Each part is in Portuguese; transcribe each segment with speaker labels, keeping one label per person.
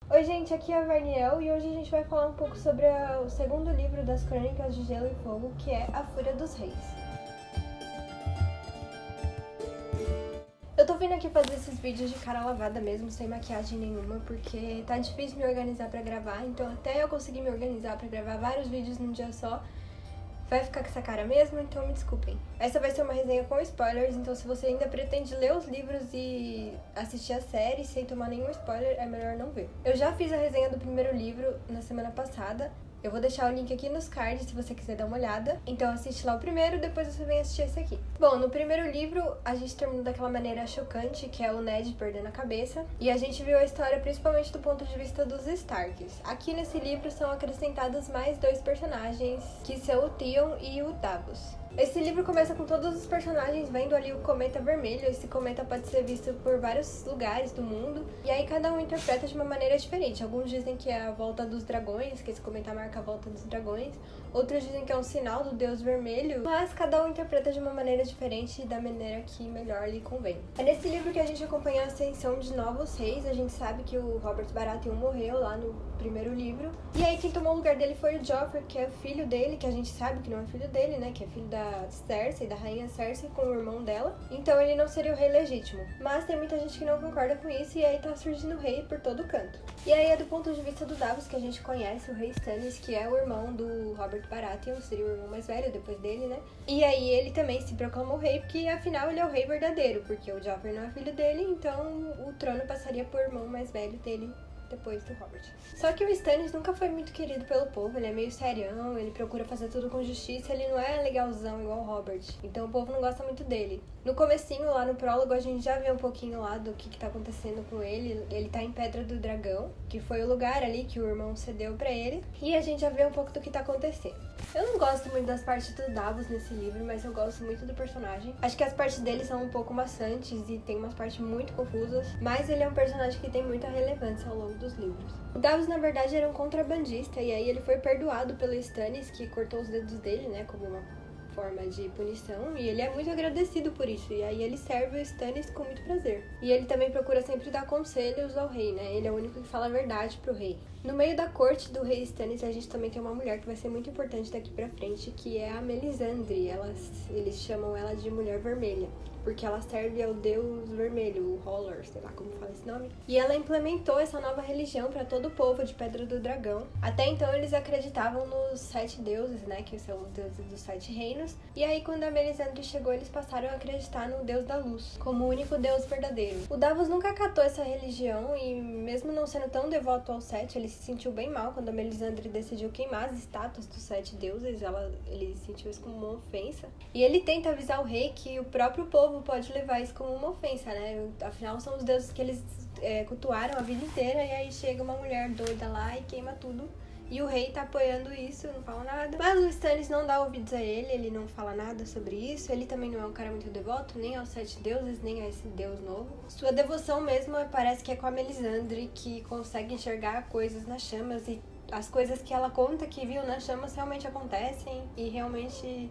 Speaker 1: Oi gente, aqui é a Verniel e hoje a gente vai falar um pouco sobre o segundo livro das Crônicas de Gelo e Fogo, que é A Fúria dos Reis. Eu tô vindo aqui fazer esses vídeos de cara lavada mesmo, sem maquiagem nenhuma, porque tá difícil me organizar pra gravar, então até eu conseguir me organizar pra gravar vários vídeos num dia só, vai ficar com essa cara mesmo, então me desculpem. Essa vai ser uma resenha com spoilers, então se você ainda pretende ler os livros e assistir a série sem tomar nenhum spoiler, é melhor não ver. Eu já fiz a resenha do primeiro livro na semana passada, eu vou deixar o link aqui nos cards se você quiser dar uma olhada. Então assiste lá o primeiro, depois você vem assistir esse aqui. Bom, no primeiro livro a gente terminou daquela maneira chocante, que é o Ned perdendo a cabeça. E a gente viu a história principalmente do ponto de vista dos Starks. Aqui nesse livro são acrescentados mais dois personagens, que são o Theon e o Davos. Esse livro começa com todos os personagens vendo ali o cometa vermelho. Esse cometa pode ser visto por vários lugares do mundo, e aí cada um interpreta de uma maneira diferente. Alguns dizem que é a volta dos dragões, que esse cometa marca a volta dos dragões. Outros dizem que é um sinal do Deus Vermelho, mas cada um interpreta de uma maneira diferente e da maneira que melhor lhe convém. É nesse livro que a gente acompanha a ascensão de novos reis. A gente sabe que o Robert Baratheon morreu lá no primeiro livro, e aí quem tomou o lugar dele foi o Joffrey, que é o filho dele, que a gente sabe que não é filho dele, né, que é filho da Cersei, da rainha Cersei, com o irmão dela. Então ele não seria o rei legítimo. Mas tem muita gente que não concorda com isso, e aí tá surgindo o rei por todo canto. E aí é do ponto de vista do Davos que a gente conhece o rei Stannis, que é o irmão do Robert Baratheon, seria o irmão mais velho depois dele, né? E aí ele também se proclamou rei, porque afinal ele é o rei verdadeiro, porque o Joffrey não é filho dele, então o trono passaria por irmão mais velho dele depois do Robert. Só que o Stannis nunca foi muito querido pelo povo, ele é meio serião, ele procura fazer tudo com justiça, ele não é legalzão igual o Robert, então o povo não gosta muito dele. No comecinho, lá no prólogo, a gente já vê um pouquinho lá do que tá acontecendo com ele tá em Pedra do Dragão, que foi o lugar ali que o irmão cedeu pra ele, e a gente já vê um pouco do que tá acontecendo. Eu não gosto muito das partes do Davos nesse livro, mas eu gosto muito do personagem. Acho que as partes dele são um pouco maçantes e tem umas partes muito confusas, mas ele é um personagem que tem muita relevância ao longo dos livros. O Davos, na verdade, era um contrabandista, e aí ele foi perdoado pelo Stannis, que cortou os dedos dele, né, como uma forma de punição, e ele é muito agradecido por isso, e aí ele serve o Stannis com muito prazer. E ele também procura sempre dar conselhos ao rei, né, ele é o único que fala a verdade pro rei. No meio da corte do rei Stannis, a gente também tem uma mulher que vai ser muito importante daqui pra frente, que é a Melisandre. Eles chamam ela de Mulher Vermelha, porque ela serve ao Deus Vermelho, o Holler, sei lá como fala esse nome. E ela implementou essa nova religião para todo o povo de Pedra do Dragão. Até então eles acreditavam nos 7 deuses, né, que são os deuses dos 7 reinos. E aí quando a Melisandre chegou, eles passaram a acreditar no Deus da Luz, como o único Deus verdadeiro. O Davos nunca acatou essa religião e mesmo não sendo tão devoto aos 7, ele se sentiu bem mal quando a Melisandre decidiu queimar as estátuas dos 7 deuses. Ele sentiu isso como uma ofensa. E ele tenta avisar o rei que o próprio povo pode levar isso como uma ofensa, né? Afinal, são os deuses que eles cultuaram a vida inteira, e aí chega uma mulher doida lá e queima tudo. E o rei tá apoiando isso, não fala nada. Mas o Stannis não dá ouvidos a ele não fala nada sobre isso. Ele também não é um cara muito devoto, nem aos 7 deuses, nem a esse deus novo. Sua devoção mesmo parece que é com a Melisandre, que consegue enxergar coisas nas chamas, e as coisas que ela conta que viu nas chamas realmente acontecem e realmente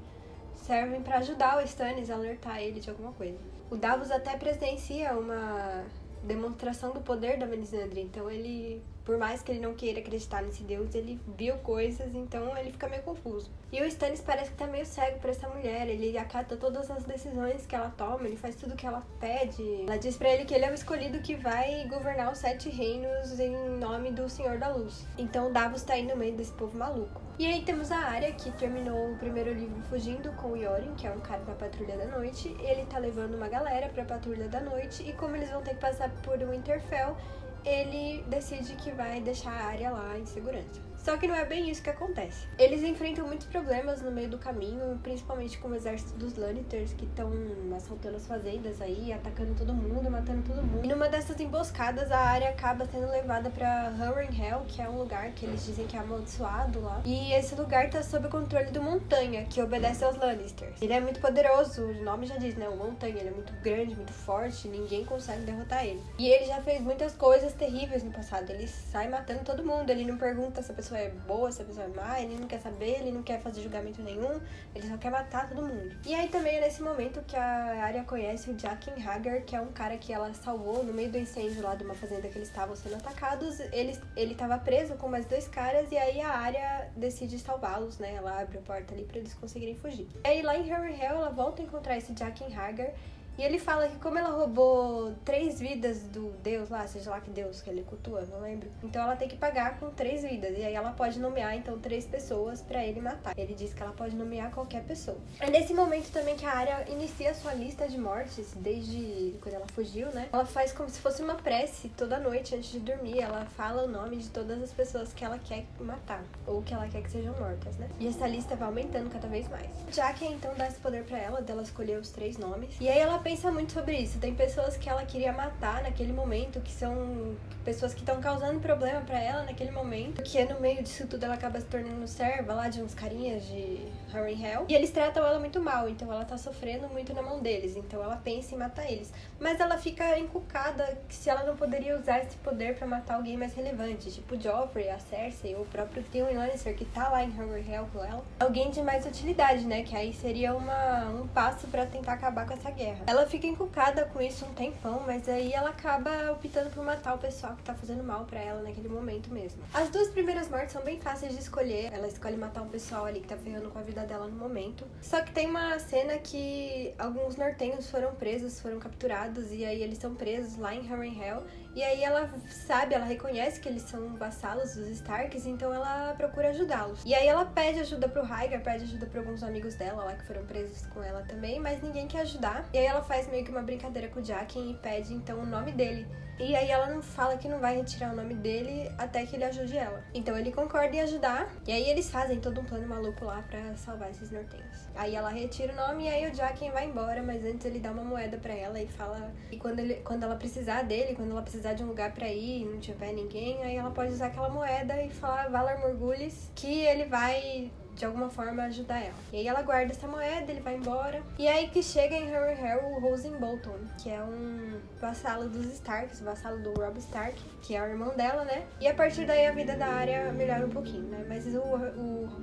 Speaker 1: servem pra ajudar o Stannis a alertar ele de alguma coisa. O Davos até presencia uma demonstração do poder da Melisandre, então ele, por mais que ele não queira acreditar nesse deus, ele viu coisas, então ele fica meio confuso. E o Stannis parece que tá meio cego pra essa mulher, ele acata todas as decisões que ela toma, ele faz tudo que ela pede. Ela diz pra ele que ele é o escolhido que vai governar os 7 reinos em nome do Senhor da Luz. Então o Davos tá aí no meio desse povo maluco. E aí temos a Arya, que terminou o primeiro livro fugindo com o Yoren, que é um cara da Patrulha da Noite. Ele tá levando uma galera pra Patrulha da Noite, e como eles vão ter que passar por Winterfell, ele decide que vai deixar a Arya lá em segurança. Só que não é bem isso que acontece. Eles enfrentam muitos problemas no meio do caminho, principalmente com o exército dos Lannisters, que estão assaltando as fazendas aí, atacando todo mundo, matando todo mundo. E numa dessas emboscadas, a Arya acaba sendo levada pra Harrenhal, que é um lugar que eles dizem que é amaldiçoado lá. E esse lugar tá sob o controle do Montanha, que obedece aos Lannisters. Ele é muito poderoso, o nome já diz, né? O Montanha, ele é muito grande, muito forte, ninguém consegue derrotar ele. E ele já fez muitas coisas terríveis no passado. Ele sai matando todo mundo, ele não pergunta se a pessoa é boa, se a pessoa é má, ele não quer saber, ele não quer fazer julgamento nenhum, ele só quer matar todo mundo. E aí também é nesse momento que a Arya conhece o Jaqen H'ghar, que é um cara que ela salvou no meio do incêndio lá de uma fazenda que eles estavam sendo atacados. Ele tava preso com mais 2 caras e aí a Arya decide salvá-los, né? Ela abre a porta ali pra eles conseguirem fugir. E aí lá em Harrenhal ela volta a encontrar esse Jaqen H'ghar. E ele fala que como ela roubou 3 vidas do deus lá, seja lá que deus que ele cultua, não lembro. Então ela tem que pagar com 3 vidas. E aí ela pode nomear, então, 3 pessoas pra ele matar. Ele diz que ela pode nomear qualquer pessoa. É nesse momento também que a Arya inicia a sua lista de mortes, desde quando ela fugiu, né? Ela faz como se fosse uma prece toda noite antes de dormir. Ela fala o nome de todas as pessoas que ela quer matar, ou que ela quer que sejam mortas, né? E essa lista vai aumentando cada vez mais. Jaqen, então, dá esse poder pra ela, dela escolher os 3 nomes. E aí ela pensa muito sobre isso. Tem pessoas que ela queria matar naquele momento, que são pessoas que estão causando problema pra ela naquele momento, que no meio disso tudo ela acaba se tornando serva lá de uns carinhas de Harrenhal. E eles tratam ela muito mal, então ela tá sofrendo muito na mão deles, então ela pensa em matar eles. Mas ela fica encucada se ela não poderia usar esse poder pra matar alguém mais relevante, tipo o Joffrey, a Cersei, ou o próprio Tyrion Lannister, que tá lá em Harrenhal com ela. Alguém de mais utilidade, né, que aí seria um passo pra tentar acabar com essa guerra. Ela fica encucada com isso um tempão, mas aí ela acaba optando por matar o pessoal que tá fazendo mal pra ela naquele momento mesmo. As 2 primeiras mortes são bem fáceis de escolher. Ela escolhe matar um pessoal ali que tá ferrando com a vida dela no momento. Só que tem uma cena que alguns nortenhos foram presos, foram capturados, e aí eles são presos lá em Harrenhal. E aí ela sabe, ela reconhece que eles são vassalos dos Starks, então ela procura ajudá-los. E aí ela pede ajuda pro H'ghar, pede ajuda pra alguns amigos dela lá que foram presos com ela também, mas ninguém quer ajudar. E aí ela faz meio que uma brincadeira com o Jaqen e pede então o nome dele. E aí ela não fala que não vai retirar o nome dele até que ele ajude ela. Então ele concorda em ajudar, e aí eles fazem todo um plano maluco lá pra salvar esses nortenhos. Aí ela retira o nome e aí o Jaqen vai embora, mas antes ele dá uma moeda pra ela e fala que quando ela precisar dele, quando ela precisar de um lugar pra ir e não tiver ninguém, aí ela pode usar aquela moeda e falar Valar Morghulis, que ele vai de alguma forma ajudar ela. E aí ela guarda essa moeda, ele vai embora. E aí que chega em Harrenhal o Rosen Bolton, que é um vassalo dos Starks, vassalo do Robb Stark, que é o irmão dela, né? E a partir daí a vida da Arya melhora um pouquinho, né? Mas o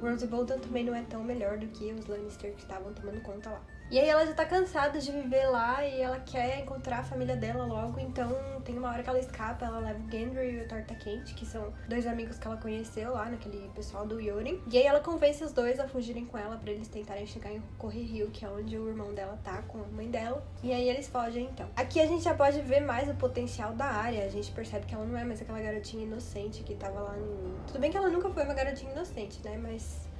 Speaker 1: Rosen Bolton também não é tão melhor do que os Lannister que estavam tomando conta lá. E aí ela já tá cansada de viver lá e ela quer encontrar a família dela logo, então tem uma hora que ela escapa, ela leva o Gendry e o Torta Quente, que são 2 amigos que ela conheceu lá, naquele pessoal do Yoren. E aí ela convence os 2 a fugirem com ela pra eles tentarem chegar em Correrio, que é onde o irmão dela tá com a mãe dela. E aí eles fogem então. Aqui a gente já pode ver mais o potencial da Arya, a gente percebe que ela não é mais aquela garotinha inocente que tava lá no... Tudo bem que ela nunca foi uma garotinha inocente, né, mas...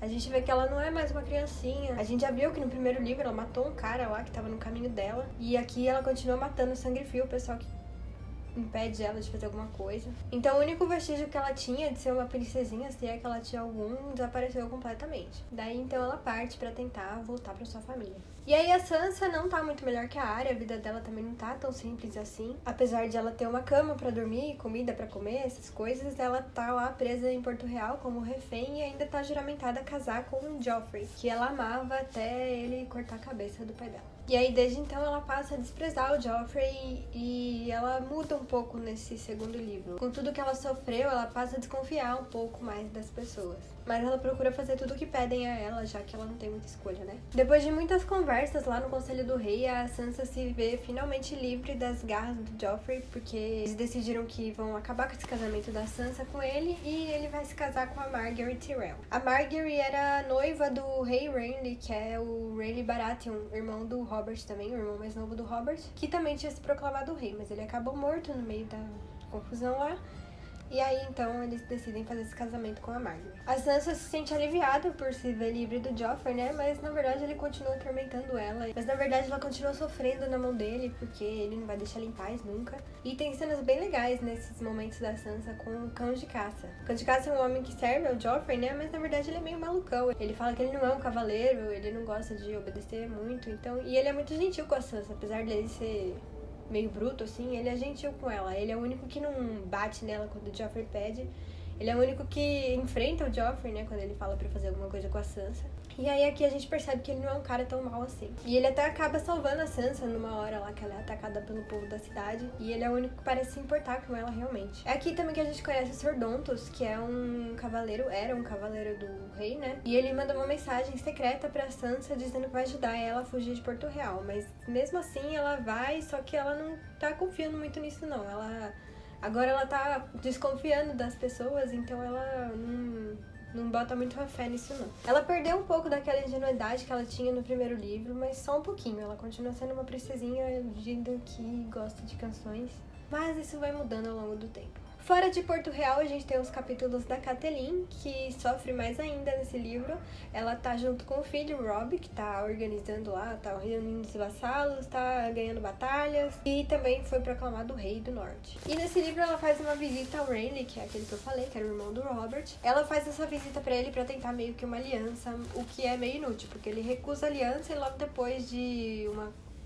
Speaker 1: A gente vê que ela não é mais uma criancinha. A gente já viu que no primeiro livro ela matou um cara lá que tava no caminho dela. E aqui ela continua matando sangue frio o pessoal que impede ela de fazer alguma coisa. Então o único vestígio que ela tinha de ser uma princesinha, se é que ela tinha algum, desapareceu completamente. Daí então ela parte pra tentar voltar pra sua família. E aí a Sansa não tá muito melhor que a Arya, a vida dela também não tá tão simples assim. Apesar de ela ter uma cama pra dormir, comida pra comer, essas coisas, ela tá lá presa em Porto Real como refém e ainda tá juramentada a casar com o Joffrey, que ela amava até ele cortar a cabeça do pai dela. E aí, desde então, ela passa a desprezar o Joffrey e ela muda um pouco nesse segundo livro. Com tudo que ela sofreu, ela passa a desconfiar um pouco mais das pessoas. Mas ela procura fazer tudo o que pedem a ela, já que ela não tem muita escolha, né? Depois de muitas conversas lá no Conselho do Rei, a Sansa se vê finalmente livre das garras do Joffrey, porque eles decidiram que vão acabar com esse casamento da Sansa com ele e ele vai se casar com a Margaery Tyrell. A Margaery era noiva do rei Renly, que é o Renly Baratheon, irmão do Robert também, o irmão mais novo do Robert, que também tinha se proclamado rei, mas ele acabou morto no meio da confusão lá. E aí, então, eles decidem fazer esse casamento com a Margaery. A Sansa se sente aliviada por se ver livre do Joffrey, né? Mas, na verdade, ele continua atormentando ela. Mas, na verdade, ela continua sofrendo na mão dele, porque ele não vai deixar ela em paz nunca. E tem cenas bem legais nesses momentos da Sansa com o Cão de Caça. O Cão de Caça é um homem que serve ao Joffrey, né? Mas, na verdade, ele é meio malucão. Ele fala que ele não é um cavaleiro, ele não gosta de obedecer muito. Então, e ele é muito gentil com a Sansa, apesar dele ser meio bruto, assim, ele é gentil com ela. Ele é o único que não bate nela quando o Joffrey pede. Ele é o único que enfrenta o Joffrey, né, quando ele fala pra fazer alguma coisa com a Sansa. E aí aqui a gente percebe que ele não é um cara tão mal assim. E ele até acaba salvando a Sansa numa hora lá que ela é atacada pelo povo da cidade. E ele é o único que parece se importar com ela realmente. É aqui também que a gente conhece o Sir Dontos, que é um cavaleiro, era um cavaleiro do rei, né? E ele manda uma mensagem secreta pra Sansa dizendo que vai ajudar ela a fugir de Porto Real. Mas mesmo assim ela vai, só que ela não tá confiando muito nisso não. Agora ela tá desconfiando das pessoas, então ela não bota muito fé nisso, não. Ela perdeu um pouco daquela ingenuidade que ela tinha no primeiro livro, mas só um pouquinho. Ela continua sendo uma princesinha iludida que gosta de canções, mas isso vai mudando ao longo do tempo. Fora de Porto Real, a gente tem os capítulos da Catelyn, que sofre mais ainda nesse livro. Ela tá junto com o filho, Robb, que tá organizando lá, tá reunindo os vassalos, tá ganhando batalhas, e também foi proclamado rei do norte. E nesse livro ela faz uma visita ao Renly, que é aquele que eu falei, que era o irmão do Robert. Ela faz essa visita pra ele pra tentar meio que uma aliança, o que é meio inútil, porque ele recusa a aliança e logo depois de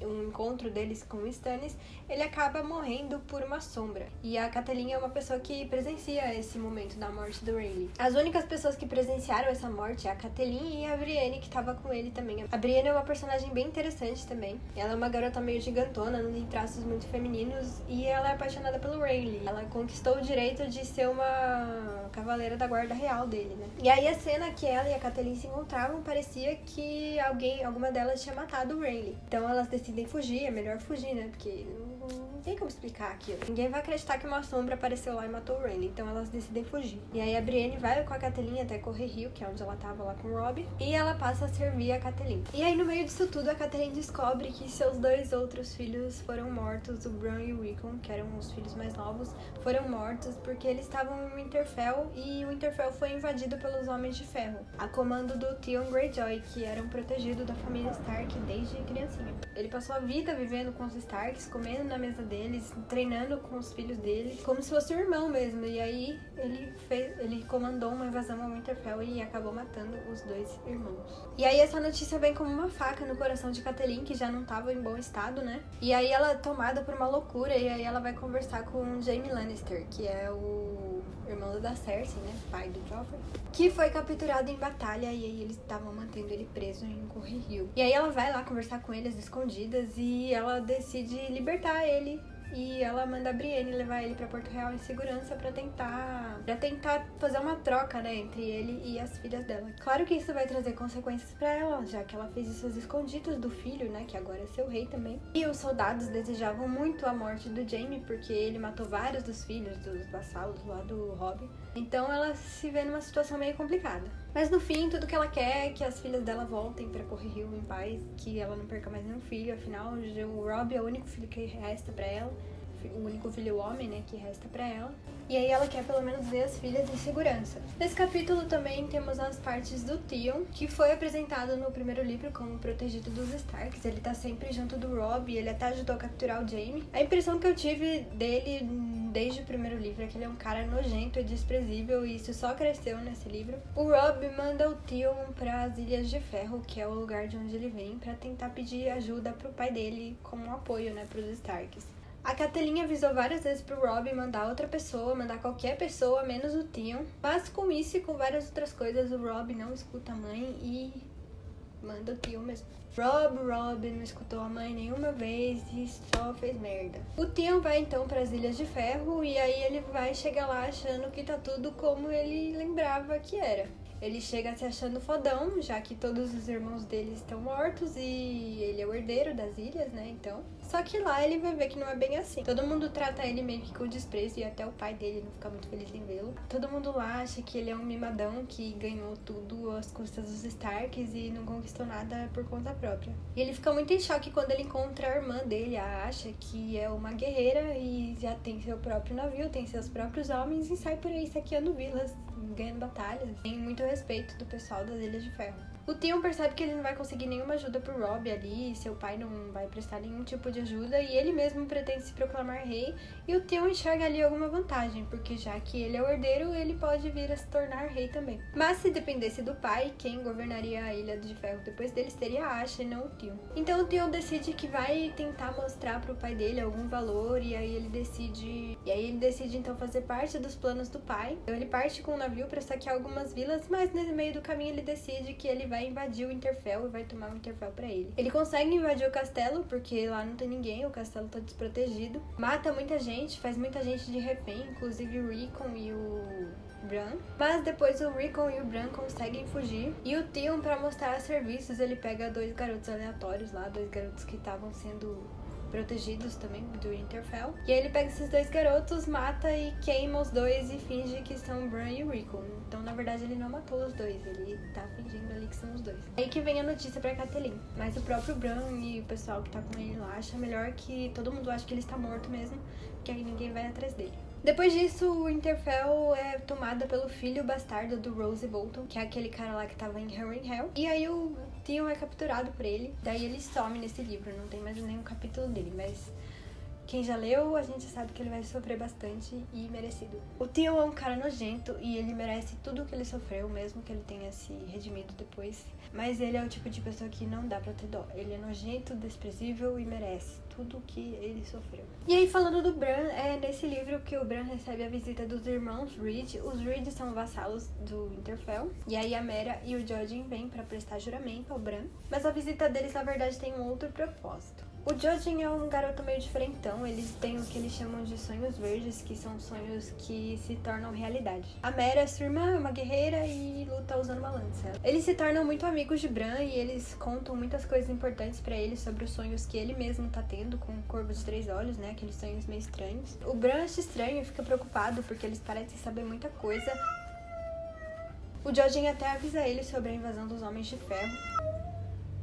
Speaker 1: um encontro deles com o Stannis, ele acaba morrendo por uma sombra. E a Catelyn é uma pessoa que presencia esse momento da morte do Renly. As únicas pessoas que presenciaram essa morte é a Catelyn e a Brienne, que tava com ele também. A Brienne é uma personagem bem interessante também. Ela é uma garota meio gigantona, não tem traços muito femininos, e ela é apaixonada pelo Renly. Ela conquistou o direito de ser uma cavaleira da guarda real dele, né? E aí a cena que ela e a Catelyn se encontravam, parecia que alguma delas tinha matado o Renly. Então elas decidem fugir, é melhor fugir, né? Porque não tem como explicar aquilo. Ninguém vai acreditar que uma sombra apareceu lá e matou o Renly, então elas decidem fugir. E aí a Brienne vai com a Catelyn até Correrio, que é onde ela tava lá com o Robb, e ela passa a servir a Catelyn. E aí no meio disso tudo, a Catelyn descobre que seus dois outros filhos foram mortos, o Bran e o Rickon, que eram os filhos mais novos, foram mortos porque eles estavam em Winterfell, e o Winterfell foi invadido pelos Homens de Ferro, a comando do Theon Greyjoy, que era um protegido da família Stark desde criancinha. Ele passou a vida vivendo com os Starks, comendo na mesa deles, treinando com os filhos deles, como se fosse um irmão mesmo. E aí ele comandou uma invasão ao Winterfell e acabou matando os dois irmãos. E aí essa notícia vem como uma faca no coração de Catelyn, que já não estava em bom estado, né? E aí ela é tomada por uma loucura, e aí ela vai conversar com Jaime Lannister, que é o irmão da Cersei, né? Pai do Joffrey, que foi capturado em batalha, e aí eles estavam mantendo ele preso em Correrio. E aí ela vai lá conversar com eles escondidas e ela decide libertar ele. E ela manda a Brienne levar ele pra Porto Real em segurança pra tentar fazer uma troca, né, entre ele e as filhas dela. Claro que isso vai trazer consequências pra ela, já que ela fez isso às escondidas do filho, né, que agora é seu rei também. E os soldados desejavam muito a morte do Jaime, porque ele matou vários dos filhos dos vassalos lá do Robb. Então ela se vê numa situação meio complicada. Mas no fim, tudo que ela quer é que as filhas dela voltem pra Correrio em paz, que ela não perca mais nenhum filho. Afinal, o Robb é o único filho que resta pra ela, o único filho homem, né, que resta pra ela. E aí ela quer pelo menos ver as filhas em segurança. Nesse capítulo também temos as partes do Theon, que foi apresentado no primeiro livro como protegido dos Starks. Ele tá sempre junto do Robb, e ele até ajudou a capturar o Jaime. A impressão que eu tive dele desde o primeiro livro é que ele é um cara nojento e desprezível, e isso só cresceu nesse livro. O Robb manda o Theon para as Ilhas de Ferro, que é o lugar de onde ele vem, para tentar pedir ajuda pro pai dele como um apoio, né, pros Starks. A Catelyn avisou várias vezes pro Robb mandar outra pessoa, mandar qualquer pessoa, menos o Theon. Mas com isso e com várias outras coisas, o Robb não escuta a mãe e manda o Theon mesmo. Robb não escutou a mãe nenhuma vez e só fez merda. O Theon vai então para as Ilhas de Ferro, e aí ele vai chegar lá achando que tá tudo como ele lembrava que era. Ele chega se achando fodão, já que todos os irmãos dele estão mortos e ele é o herdeiro das ilhas, né, então. Só que lá ele vai ver que não é bem assim. Todo mundo trata ele meio que com desprezo, e até o pai dele não fica muito feliz em vê-lo. Todo mundo lá acha que ele é um mimadão que ganhou tudo às custas dos Starks e não conquistou nada por conta própria. E ele fica muito em choque quando ele encontra a irmã dele, a Asha, que é uma guerreira e já tem seu próprio navio, tem seus próprios homens e sai por aí saqueando vilas, ganhando batalhas. Tem muito respeito do pessoal das Ilhas de Ferro. O Theon percebe que ele não vai conseguir nenhuma ajuda pro Robb ali, seu pai não vai prestar nenhum tipo de ajuda, e ele mesmo pretende se proclamar rei, e o Theon enxerga ali alguma vantagem, porque já que ele é o herdeiro, ele pode vir a se tornar rei também. Mas se dependesse do pai, quem governaria a Ilha de Ferro depois dele seria a Asha e não o Theon. Então o Theon decide que vai tentar mostrar pro pai dele algum valor, e aí ele decide então fazer parte dos planos do pai. Então ele parte com um navio para saquear algumas vilas, mas no meio do caminho ele decide que ele vai vai invadir o Winterfell e vai tomar o Winterfell pra ele. Ele consegue invadir o castelo, porque lá não tem ninguém, o castelo tá desprotegido. Mata muita gente, faz muita gente de refém, inclusive o Rickon e o Bran. Mas depois o Rickon e o Bran conseguem fugir. E o Theon, pra mostrar serviços, ele pega 2 garotos aleatórios lá, 2 garotos que estavam sendo protegidos também do Winterfell. E aí ele pega esses 2 garotos, mata e queima os 2 e finge que são o Bran e o Rickon. Então, na verdade, ele não matou os 2, ele tá fingindo ali que são os 2. Aí que vem a notícia pra Catelyn. Mas o próprio Bran e o pessoal que tá com ele lá acha melhor que todo mundo acha que ele está morto mesmo, que aí ninguém vai atrás dele. Depois disso, o Winterfell é tomada pelo filho bastardo do Ramsay Bolton, que é aquele cara lá que tava em Harrenhal. E aí o Theon é capturado por ele, daí ele some nesse livro, não tem mais nenhum capítulo dele, mas quem já leu, a gente sabe que ele vai sofrer bastante e merecido. O Theon é um cara nojento e ele merece tudo o que ele sofreu, mesmo que ele tenha se redimido depois. Mas ele é o tipo de pessoa que não dá pra ter dó. Ele é nojento, desprezível e merece tudo o que ele sofreu. E aí, falando do Bran, é nesse livro que o Bran recebe a visita dos irmãos Reed. Os Reed são vassalos do Winterfell. E aí a Mera e o Jojen vêm pra prestar juramento ao Bran. Mas a visita deles, na verdade, tem um outro propósito. O Jojen é um garoto meio diferentão, eles têm o que eles chamam de sonhos verdes, que são sonhos que se tornam realidade. A Mera, sua irmã, é uma guerreira e luta usando uma lança. Eles se tornam muito amigos de Bran e eles contam muitas coisas importantes pra ele sobre os sonhos que ele mesmo tá tendo com o Corvo de 3 Olhos, né, aqueles sonhos meio estranhos. O Bran acha estranho e fica preocupado porque eles parecem saber muita coisa. O Jojen até avisa ele sobre a invasão dos Homens de Ferro.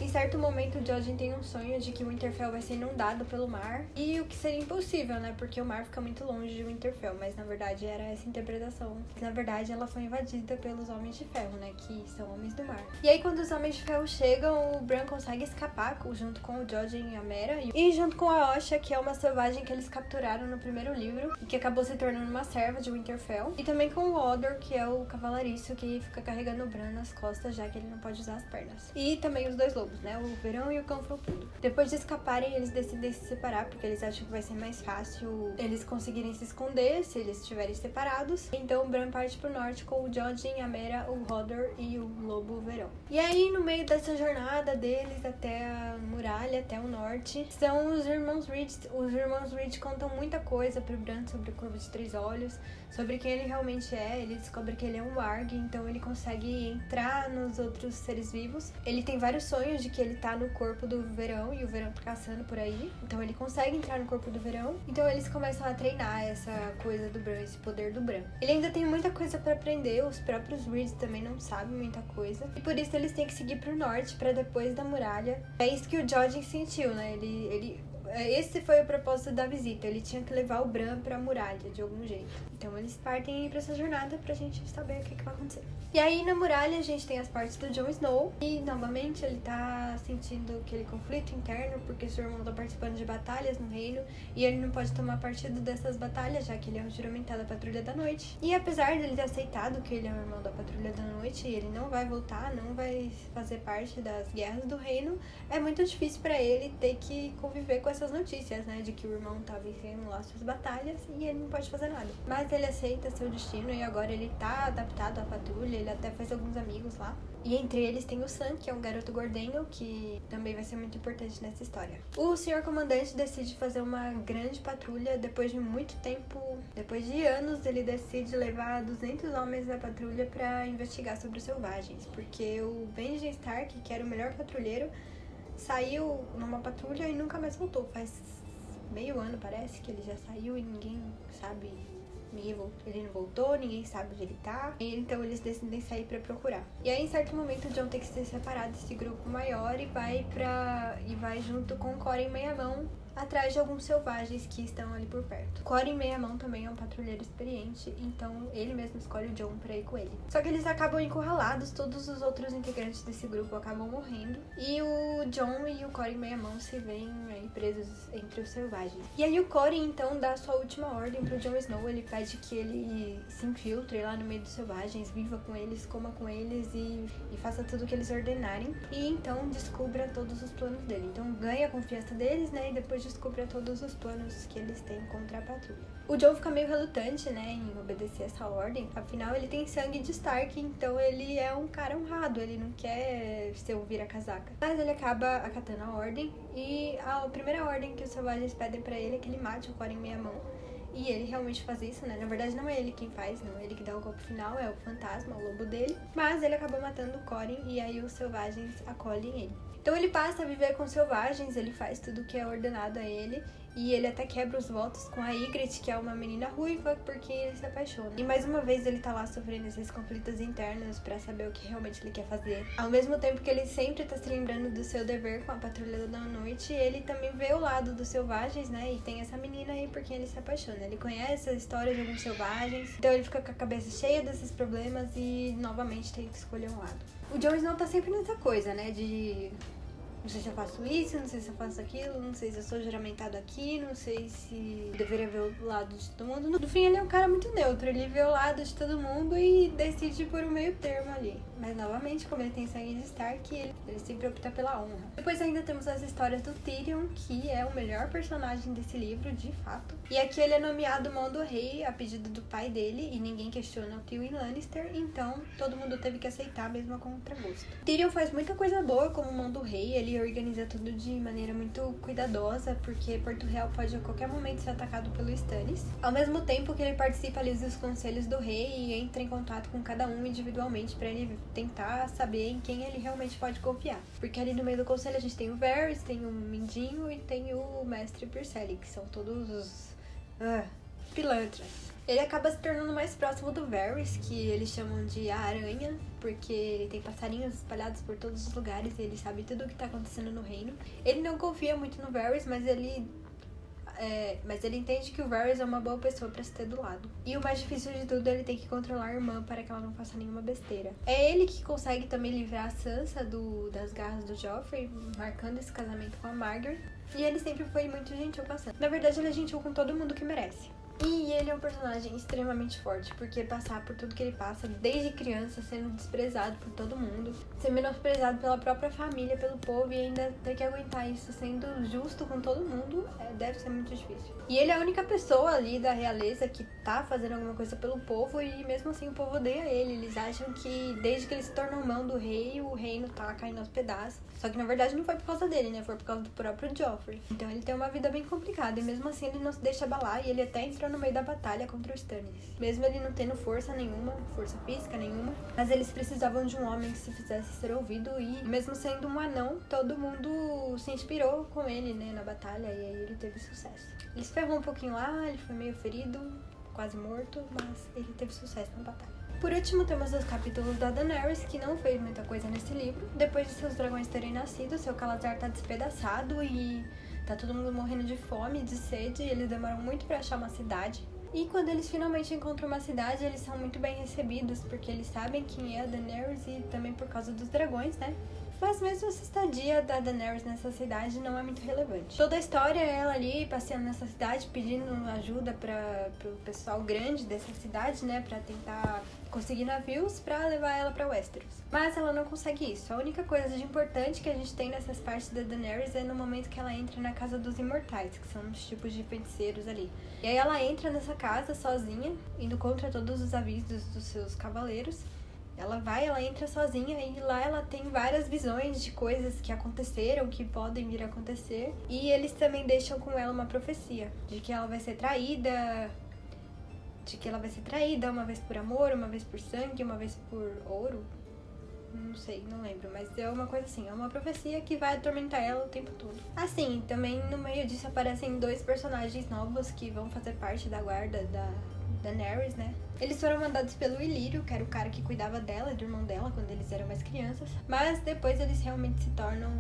Speaker 1: Em certo momento, o Jojen tem um sonho de que o Winterfell vai ser inundado pelo mar. E o que seria impossível, né? Porque o mar fica muito longe de Winterfell. Mas, na verdade, era essa interpretação. Na verdade, ela foi invadida pelos Homens de Ferro, né? Que são Homens do Mar. E aí, quando os Homens de Ferro chegam, o Bran consegue escapar junto com o Jojen e a Mera. E junto com a Osha, que é uma selvagem que eles capturaram no primeiro livro. E que acabou se tornando uma serva de Winterfell. E também com o Hodor, que é o cavalariço que fica carregando o Bran nas costas, já que ele não pode usar as pernas. E também os 2 lobos, né? O Verão e o Cão Felpudo. Depois de escaparem, eles decidem se separar, porque eles acham que vai ser mais fácil eles conseguirem se esconder se eles estiverem separados. Então o Bran parte pro norte com o Jojen, a Mera, o Hodor e o Lobo Verão. E aí, no meio dessa jornada deles até a muralha, até o norte, são os irmãos Reed. Os irmãos Reed contam muita coisa pro Bran sobre o Corvo de 3 Olhos, sobre quem ele realmente é. Ele descobre que ele é um Warg, então ele consegue entrar nos outros seres vivos. Ele tem vários sonhos de que ele tá no corpo do Verão e o Verão tá caçando por aí. Então ele consegue entrar no corpo do Verão. Então eles começam a treinar essa coisa do Bran, esse poder do Bran. Ele ainda tem muita coisa pra aprender, os próprios Reeds também não sabem muita coisa. E por isso eles têm que seguir pro norte, pra depois da muralha. É isso que o Jojen sentiu, né? Esse foi o propósito da visita. Ele tinha que levar o Bran pra muralha, de algum jeito. Então eles partem pra essa jornada pra gente saber o que vai acontecer. E aí na muralha a gente tem as partes do Jon Snow. E novamente ele tá sentindo aquele conflito interno, porque seu irmão tá participando de batalhas no reino. E ele não pode tomar partido dessas batalhas, já que ele é um juramentado da Patrulha da Noite. E apesar dele ter aceitado que ele é o irmão da Patrulha da Noite, e ele não vai voltar, não vai fazer parte das guerras do reino, é muito difícil pra ele ter que conviver com essas notícias, né, de que o irmão tá vencendo lá suas batalhas e ele não pode fazer nada. Mas ele aceita seu destino e agora ele tá adaptado à patrulha, ele até faz alguns amigos lá. E entre eles tem o Sam, que é um garoto gordenho, que também vai ser muito importante nessa história. O senhor comandante decide fazer uma grande patrulha depois de muito tempo, depois de anos, ele decide levar 200 homens da patrulha pra investigar sobre os selvagens, porque o Benjen Stark, que era o melhor patrulheiro, saiu numa patrulha e nunca mais voltou. Faz meio ano, parece, que ele já saiu e ninguém sabe. Ele não voltou, ninguém sabe onde ele tá. E então eles decidem sair pra procurar. E aí, em certo momento, o Jon tem que se separar desse grupo maior e vai junto com Corin Meia-Mão atrás de alguns selvagens que estão ali por perto. Corin Meia-Mão também é um patrulheiro experiente, então ele mesmo escolhe o Jon pra ir com ele. Só que eles acabam encurralados, todos os outros integrantes desse grupo acabam morrendo, e o Jon e o Corin Meia-Mão se veem aí presos entre os selvagens. E aí o Corin, então, dá a sua última ordem pro Jon Snow. Ele pede que ele se infiltre lá no meio dos selvagens, viva com eles, coma com eles e faça tudo o que eles ordenarem. E então descubra todos os planos dele. Então ganha a confiança deles, né, e depois depois descubra todos os planos que eles têm contra a patrulha. O Jon fica meio relutante, né, em obedecer essa ordem, afinal ele tem sangue de Stark, então ele é um cara honrado, ele não quer ser o vira-casaca. Mas ele acaba acatando a ordem, e a primeira ordem que os selvagens pedem pra ele é que ele mate o Corey em meia mão. E ele realmente faz isso, né? Na verdade não é ele quem faz, não é ele que dá o golpe final, é o fantasma, o lobo dele. Mas ele acabou matando o Corey e aí os selvagens acolhem ele. Então ele passa a viver com os selvagens, ele faz tudo o que é ordenado a ele. E ele até quebra os votos com a Ygritte, que é uma menina ruiva, porque ele se apaixona. E mais uma vez ele tá lá sofrendo esses conflitos internos pra saber o que realmente ele quer fazer. Ao mesmo tempo que ele sempre tá se lembrando do seu dever com a Patrulha da Noite, ele também vê o lado dos selvagens, né? E tem essa menina aí por quem ele se apaixona. Ele conhece a história de alguns selvagens, então ele fica com a cabeça cheia desses problemas e novamente tem que escolher um lado. O Jon Snow tá sempre nessa coisa, né? De... não sei se eu faço isso, não sei se eu faço aquilo, não sei se eu sou juramentado aqui, não sei se eu deveria ver o lado de todo mundo. No fim, ele é um cara muito neutro, ele vê o lado de todo mundo e decide por um meio termo ali. Mas, novamente, como ele tem sangue de Stark, ele sempre opta pela honra. Depois ainda temos as histórias do Tyrion, que é o melhor personagem desse livro, de fato. E aqui ele é nomeado Mão do Rei, a pedido do pai dele, e ninguém questiona o Tywin Lannister, então todo mundo teve que aceitar mesmo a contragosto. Tyrion faz muita coisa boa como Mão do Rei, ele organiza tudo de maneira muito cuidadosa, porque Porto Real pode a qualquer momento ser atacado pelo Stannis. Ao mesmo tempo que ele participa ali dos conselhos do rei e entra em contato com cada um individualmente pra ele tentar saber em quem ele realmente pode confiar. Porque ali no meio do conselho a gente tem o Varys, tem o Mindinho e tem o Mestre Pycelle, que são todos os pilantras. Ele acaba se tornando mais próximo do Varys, que eles chamam de a Aranha, porque ele tem passarinhos espalhados por todos os lugares e ele sabe tudo o que tá acontecendo no reino. Ele não confia muito no Varys, mas ele entende que o Varys é uma boa pessoa pra se ter do lado. E o mais difícil de tudo, ele tem que controlar a irmã para que ela não faça nenhuma besteira. É ele que consegue também livrar a Sansa das garras do Joffrey, marcando esse casamento com a Margaery. E ele sempre foi muito gentil com a Sansa. Na verdade, ele é gentil com todo mundo que merece. E ele é um personagem extremamente forte, porque passar por tudo que ele passa, desde criança, sendo desprezado por todo mundo, ser menosprezado pela própria família, pelo povo, e ainda ter que aguentar isso sendo justo com todo mundo, deve ser muito difícil. E ele é a única pessoa ali da realeza que tá fazendo alguma coisa pelo povo, e mesmo assim o povo odeia ele. Eles acham que desde que ele se tornou mão do rei, o reino tá caindo aos pedaços. Só que na verdade não foi por causa dele, né? Foi por causa do próprio Joffrey. Então ele tem uma vida bem complicada, e mesmo assim ele não se deixa abalar, e ele até entrou no meio da batalha contra os Stannis. Mesmo ele não tendo força nenhuma, força física nenhuma, mas eles precisavam de um homem que se fizesse ser ouvido, e mesmo sendo um anão, todo mundo se inspirou com ele, né, na batalha, e aí ele teve sucesso. Ele se ferrou um pouquinho lá, ele foi meio ferido, quase morto, mas ele teve sucesso na batalha. Por último, temos os capítulos da Daenerys, que não fez muita coisa nesse livro. Depois de seus dragões terem nascido, seu Calazar tá despedaçado e tá todo mundo morrendo de fome, de sede, e eles demoram muito pra achar uma cidade. E quando eles finalmente encontram uma cidade, eles são muito bem recebidos, porque eles sabem quem é a Daenerys e também por causa dos dragões, né? Mas mesmo essa estadia da Daenerys nessa cidade não é muito relevante. Toda a história é ela ali passeando nessa cidade, pedindo ajuda pro pessoal grande dessa cidade, né? Pra tentar conseguir navios pra levar ela pra Westeros. Mas ela não consegue isso. A única coisa de importante que a gente tem nessas partes da Daenerys é no momento que ela entra na Casa dos Imortais, que são os tipos de feiticeiros ali. E aí ela entra nessa casa sozinha, indo contra todos os avisos dos seus cavaleiros. Ela entra sozinha e lá ela tem várias visões de coisas que aconteceram, que podem vir a acontecer. E eles também deixam com ela uma profecia de que ela vai ser traída, uma vez por amor, uma vez por sangue, uma vez por ouro. Não sei, não lembro, mas é uma coisa assim, é uma profecia que vai atormentar ela o tempo todo. Assim, também no meio disso aparecem 2 personagens novos que vão fazer parte da guarda da Daenerys, né? Eles foram mandados pelo Illyrio, que era o cara que cuidava dela e do irmão dela quando eles eram mais crianças. Mas depois eles realmente se tornam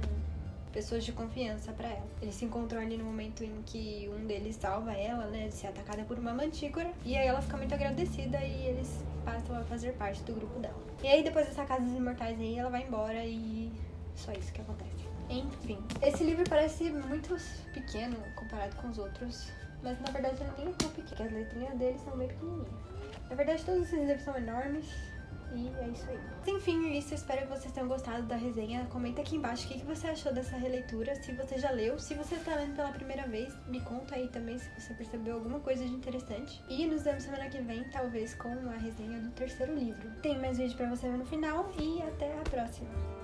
Speaker 1: pessoas de confiança pra ela. Eles se encontram ali no momento em que um deles salva ela, né, de ser atacada por uma mantícora. E aí ela fica muito agradecida e eles passam a fazer parte do grupo dela. E aí depois dessa Casa dos Imortais aí, ela vai embora e só isso que acontece. Enfim, esse livro parece muito pequeno comparado com os outros, mas na verdade ele nem é tão pequeno, porque as letrinhas deles são bem pequenininhas. Na verdade todos esses livros são enormes E é isso aí. Enfim, é isso. Espero que vocês tenham gostado da resenha. Comenta aqui embaixo o que você achou dessa releitura, se você já leu. Se você tá lendo pela primeira vez, me conta aí também se você percebeu alguma coisa de interessante. E nos vemos semana que vem, talvez com a resenha do terceiro livro. Tem mais vídeo pra você ver no final e até a próxima.